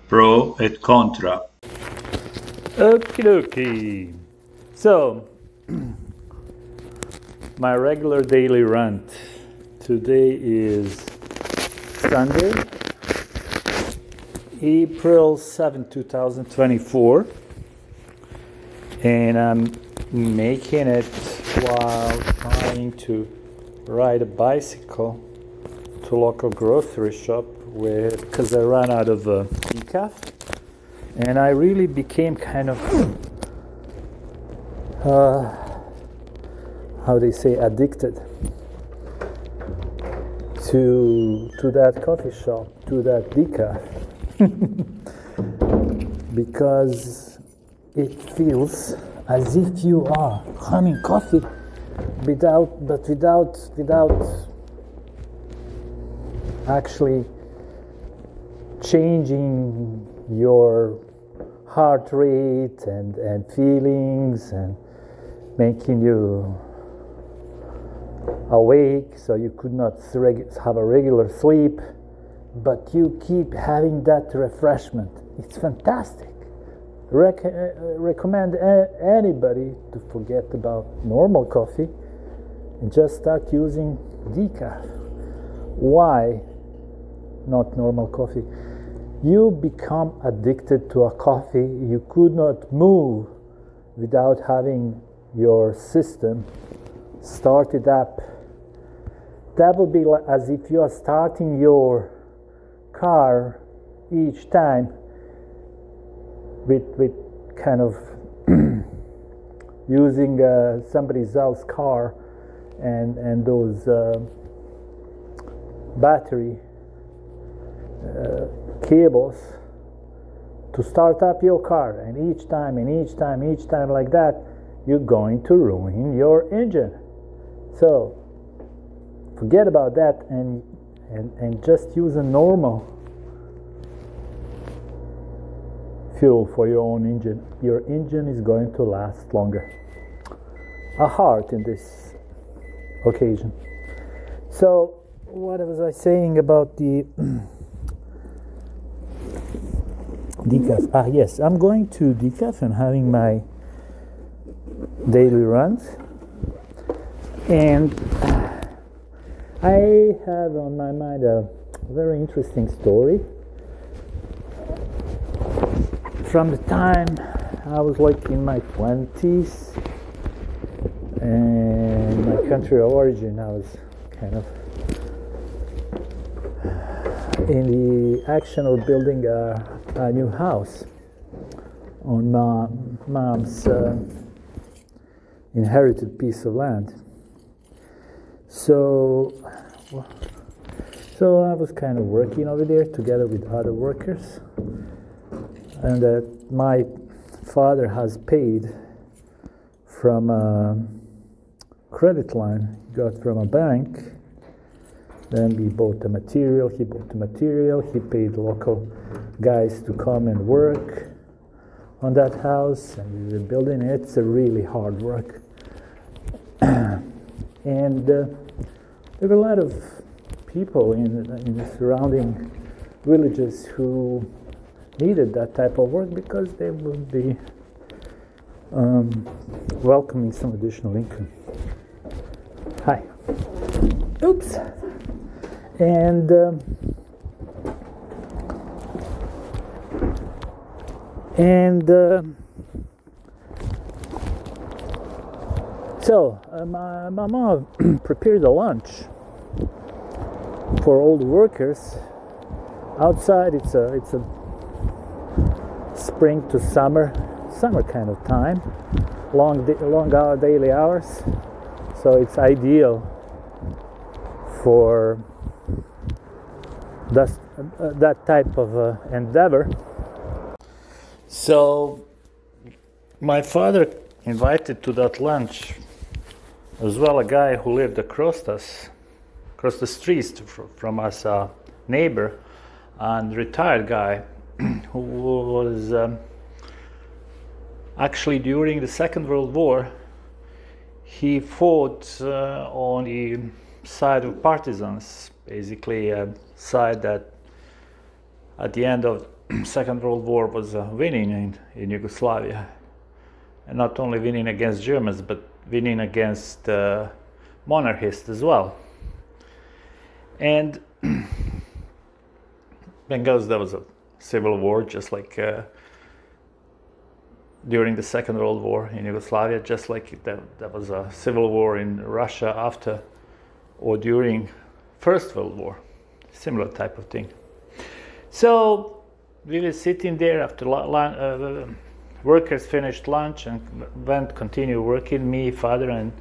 Pro et contra. Okie dokie. So, my regular daily rant. Today is Sunday, April 7, 2024. And I'm making it while trying to ride a bicycle to local grocery shop because I ran out of decaf, and I really became kind of how they say, addicted to that coffee shop, to that decaf, because it feels as if you are having coffee without actually changing your heart rate and feelings and making you awake so you could not have a regular sleep, but you keep having that refreshment. It's fantastic. Recommend anybody to forget about normal coffee and just start using decaf. Why not normal coffee? You become addicted to a coffee. You could not move without having your system started up. That would be like as if you are starting your car each time with kind of using somebody else's car and those battery cables to start up your car, and each time like that, you're going to ruin your engine. So forget about that and just use a normal fuel for your own engine. Your engine is going to last longer. A heart in this occasion. So what was I saying about the decaf? Yes, I'm going to decaf and having my daily runs, and I have on my mind a very interesting story from the time I was like in my 20s, and my country of origin, I was kind of in the action of building a new house on my mom's inherited piece of land. So I was kind of working over there together with other workers, and my father has paid from a credit line he got from a bank. Then we bought the material, he bought the material, he paid local guys to come and work on that house, and we were building it. It's a really hard work. And there were a lot of people in the surrounding villages who needed that type of work because they would be welcoming some additional income. Hi. Oops. And so my mom prepared a lunch for all the workers. Outside it's a spring to summer kind of time, long daily hours, so it's ideal for that type of endeavor. So my father invited to that lunch as well a guy who lived across the street from us, a neighbor and retired guy who was actually during the Second World War. He fought on the side of partisans, basically a side that at the end of Second World War was winning in Yugoslavia, and not only winning against Germans, but winning against monarchists as well. And because there was a civil war, just like during the Second World War in Yugoslavia, just like there was a civil war in Russia after or during First World War, similar type of thing. So we were sitting there after workers finished lunch and continue working. Me, father, and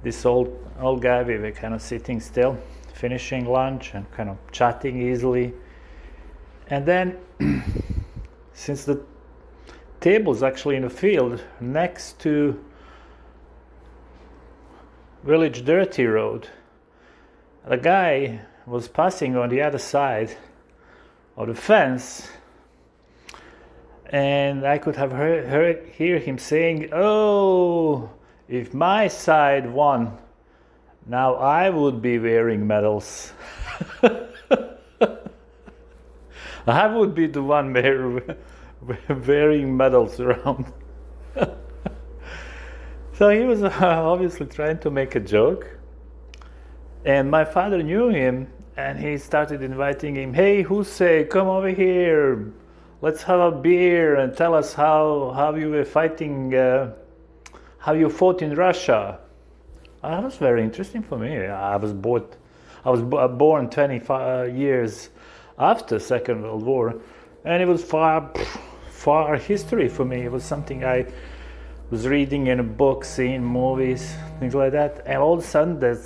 this old guy. We were kind of sitting still, finishing lunch and kind of chatting easily. And then, since the table's actually in a field next to Village Dirty Road, the guy was passing on the other side of the fence, and I could have hear him saying, "Oh, if my side won, now I would be wearing medals." I would be the one wearing medals around. So he was obviously trying to make a joke. And my father knew him, and he started inviting him, "Hey, Hussein, come over here. Let's have a beer and tell us how you were fighting, how you fought in Russia." That was very interesting for me. I was born 25 years after Second World War, and it was far history for me. It was something I was reading in a book, seeing movies, things like that, and all of a sudden there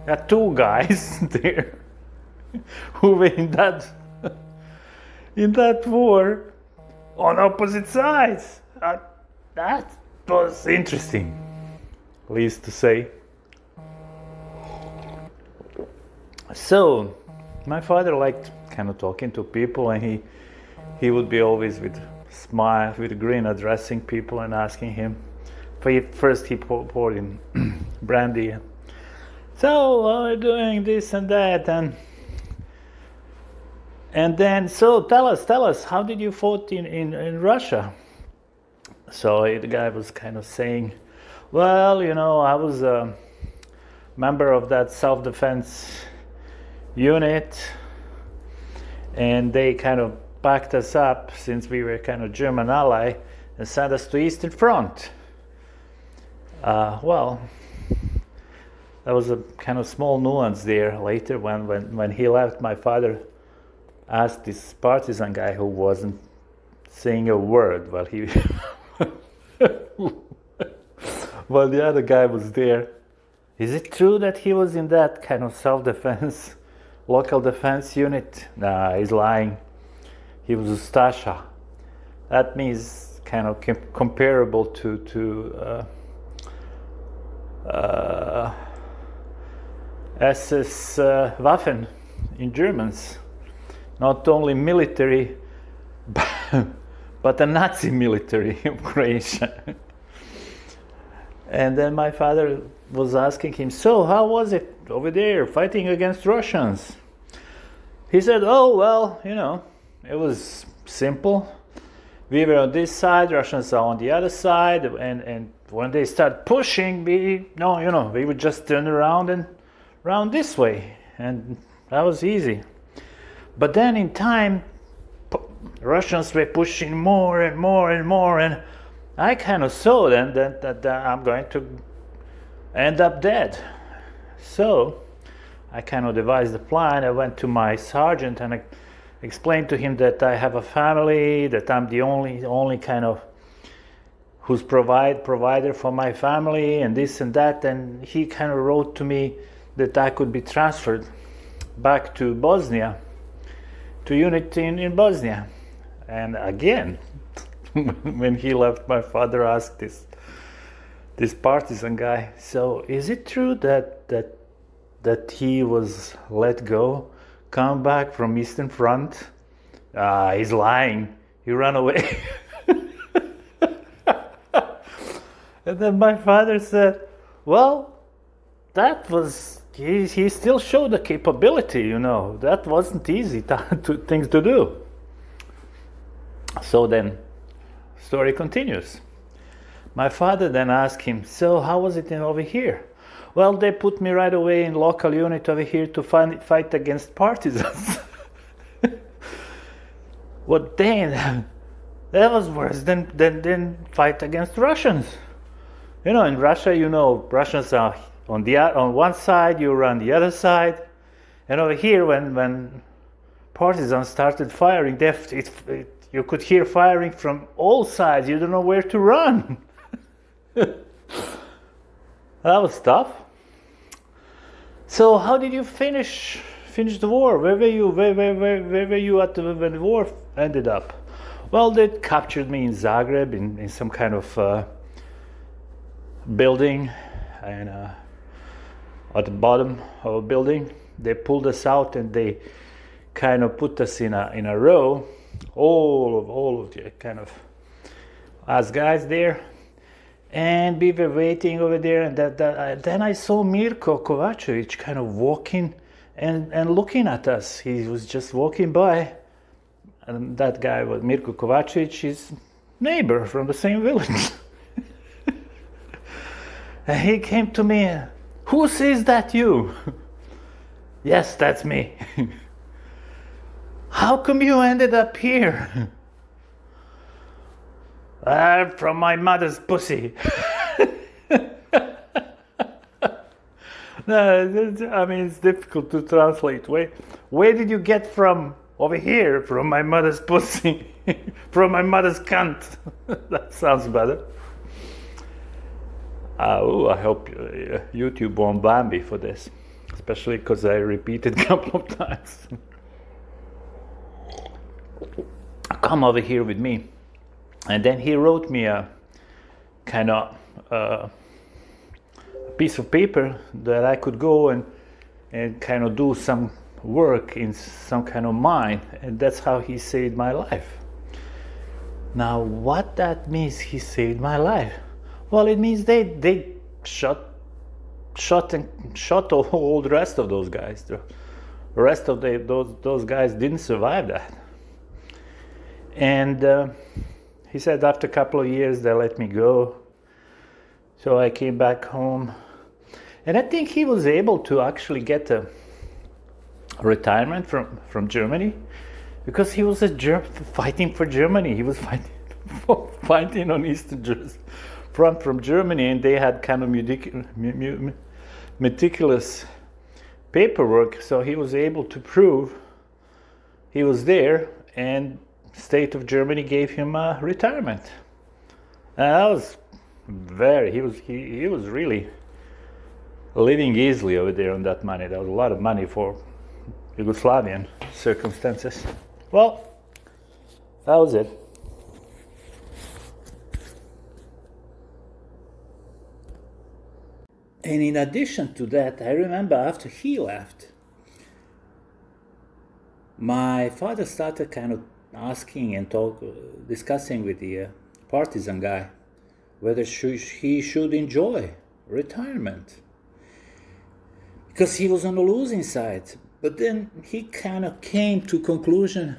are two guys there who were in that war on opposite sides. That was interesting, at least to say. So my father liked kind of talking to people, and he would be always with a smile, with a grin, addressing people and asking him. First he poured in brandy. "So, how are you doing, this and that?" And then, "So tell us, how did you fought in Russia?" So the guy was kind of saying, "Well, I was a member of that self-defense unit, and they kind of backed us up since we were kind of German ally and sent us to Eastern Front." Well, there was a kind of small nuance there. Later, when he left, my father asked this partisan guy who wasn't saying a word while while the other guy was there, "Is it true that he was in that kind of self-defense, local defense unit?" "Nah, he's lying. He was a Stasha." That means kind of comparable to SS Waffen in Germans. Not only military, but a Nazi military in Croatia. And then my father was asking him, "So how was it over there fighting against Russians?" He said, "Oh, well, it was simple. We were on this side, Russians are on the other side, and when they start pushing, we would just turn around and round this way, and that was easy. But then in time, Russians were pushing more and more and more, and I kind of saw then that I'm going to end up dead. So I kind of devised a plan. I went to my sergeant and I explained to him that I have a family, that I'm the only kind of who's provider for my family, and this and that. And he kind of wrote to me that I could be transferred back to Bosnia, to unit in Bosnia. And again, when he left, my father asked this partisan guy, "So is it true that he was let go, come back from Eastern Front?" He's lying. He ran away. And then my father said, "Well, that was, he still showed the capability, That wasn't easy things to do." So then, story continues. My father then asked him, so how was it over here? Well, they put me right away in local unit over here to fight against partisans. What then? That was worse than fight against Russians. You know, in Russia, you know, Russians are on one side, you're on the other side. And over here, when partisans started firing, you could hear firing from all sides. You don't know where to run. That was tough. So how did you finish the war? Where were you? Where were you when the war ended up? Well, they captured me in Zagreb in some kind of building, and at the bottom of a building, they pulled us out and they kind of put us in a row, all of the kind of us guys there. And we were waiting over there, and then I saw Mirko Kovacevic kind of walking and looking at us. He was just walking by, and that guy was Mirko Kovacevic, his neighbor from the same village. And he came to me, who says that you? Yes, that's me. How come you ended up here? From my mother's pussy. No, I mean, it's difficult to translate. Where did you get from over here? From my mother's pussy. From my mother's cunt. That sounds better. I hope YouTube won't ban me for this, especially because I repeated a couple of times. Come over here with me. And then he wrote me a kind of a piece of paper that I could go and kind of do some work in some kind of mine, and that's how he saved my life. Now, what that means, he saved my life? Well, it means they shot all the rest of those guys. The rest of those guys didn't survive that. And he said after a couple of years they let me go. So I came back home. And I think he was able to actually get a retirement from Germany, because he was fighting for Germany. He was fighting on Eastern Front from Germany, and they had kind of meticulous paperwork. So he was able to prove he was there, and state of Germany gave him a retirement. And that was he was really living easily over there on that money. That was a lot of money for Yugoslavian circumstances. Well, that was it. And in addition to that, I remember after he left, my father started kind of asking and discussing with the partisan guy whether he should enjoy retirement, because he was on the losing side. But then he kind of came to conclusion,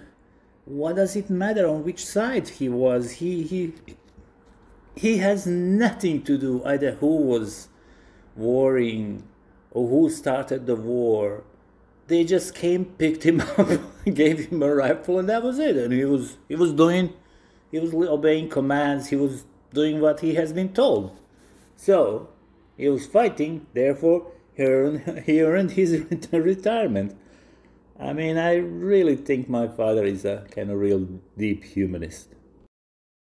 what does it matter on which side he was? He has nothing to do either who was warring or who started the war. They just came, picked him up, gave him a rifle, and that was it. And he was obeying commands. He was doing what he has been told. So he was fighting. Therefore, he earned his retirement. I mean, I really think my father is a kind of real deep humanist.